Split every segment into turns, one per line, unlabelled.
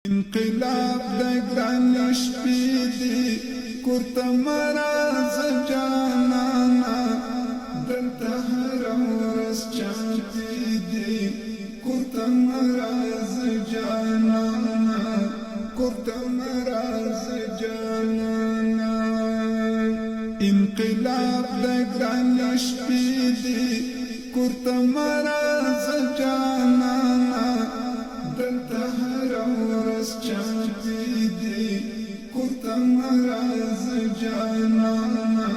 انقلاب د ګران شپې دی کورته مراز جانانا دلته هر ورځ چاپې دی کورته مراز جانانا کورته مراز جانانا انقلاب د ګران شپې دی کورته مراز جانانا دلته هر ورځ چاپې دی کورته مراز جانانا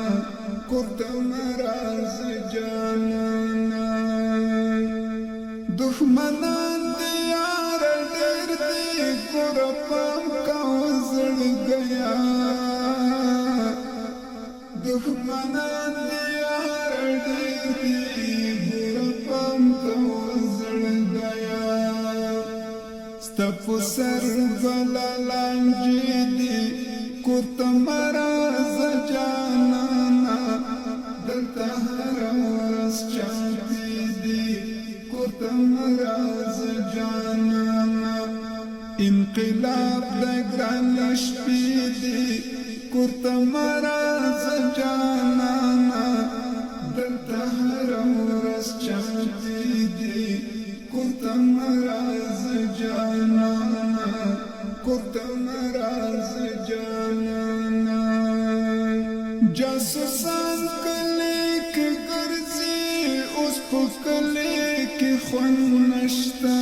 کورته مراز جانانا دښمنان دی یار ډېر دی ګوره پام کوه زړګیا دښمنان دی یار ډېر دی ګوره پام کوه زړګیا ستپو سر بلا لانجی دی کورته مراز جانانا دلته هر ورځ چاپې دی کورته مراز جانانا انقلاب د ګران شپې دی کورته مراز جانانا دلته هر ورځ چاپې دی کورته مراز جانانا کورته مراز جانانا جاسوسان کلی کې ګرځي اوس په کلی کې خوند نشته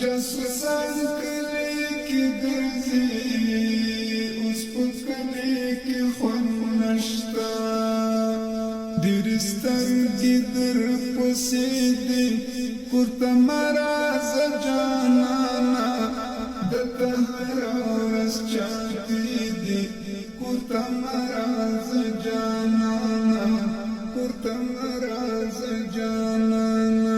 جاسوسان کلی کې ګرځي اوس په کلی کې خوند نشته ډېر سترګې در پسې دي کورته مراز جانانا دلته هر ورځ چاپې دی کورته مراز جانانا کورته مراز جانانا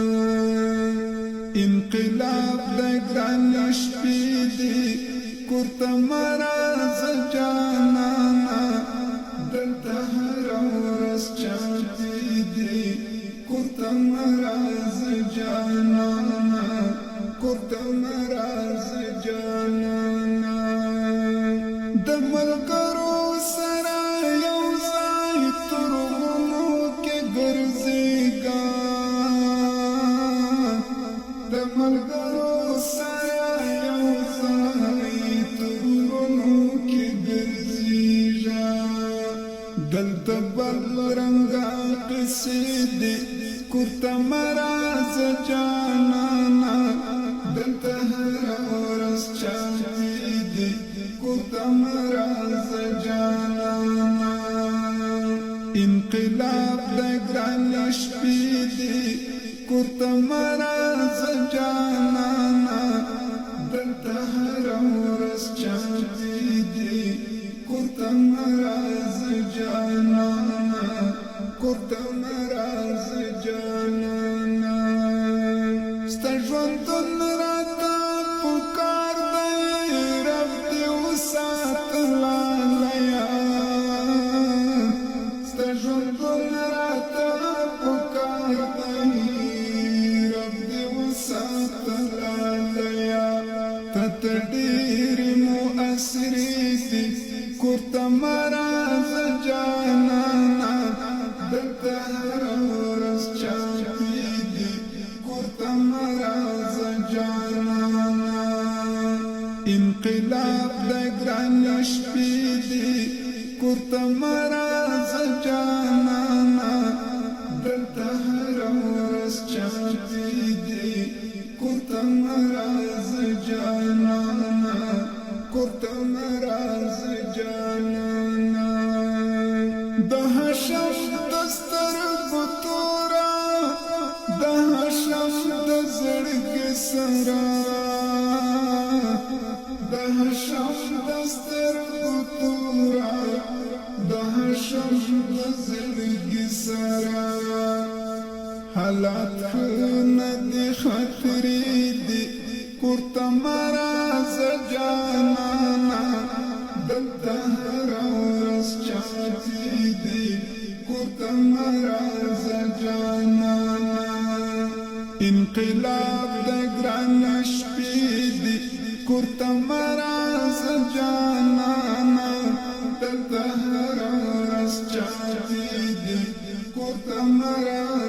انقلاب د ګران شپې دی کورته مراز جانانا دلته هر ورځ چاپې دی کورته مراز جانانا کورته مراز جانانا د ملګرو سره یو ځای ترغونو کې ګرځېږه د ملګرو سره یو ځای ترغونو کې ګرځېږه دلته بل رنګه قصې دي کورته مراز جانانا دلته هر ورځ چاپې دی کورته مراز جانانا انقلاب د ګران شپې دی کورته مراز جانانا دلته هر ورځ چاپې دی کورته مراز جانانا کورته مراز جانانا ستا ژوندون راته پکار دی رب دې وساته لالیا ستا ژوندون راته پکار دی رب دې وساته لالیا ته ډېرې مؤثرې دي کورته مراز جانانا دلته هر ورځ چاپې دی کورته مراز جانانا انقلاب د ګران شپې دی کورته مراز جانانا دلته هر ورځ چاپې دی کورته مراز جانانا کورته مراز جانانا د هشم د سترګو توره د هشم د زړګي سره د هشم د سترګو توره د هشم د زړګي سره حالات نه دي خطرې دي کورته مراز جانانا دلته هر ورځ چاپې دی کورته مراز جانانا انقلاب د ګران شپې دي کور ته مراځه جانانا دلته هره ورځ چاپې دي کور ته مراځه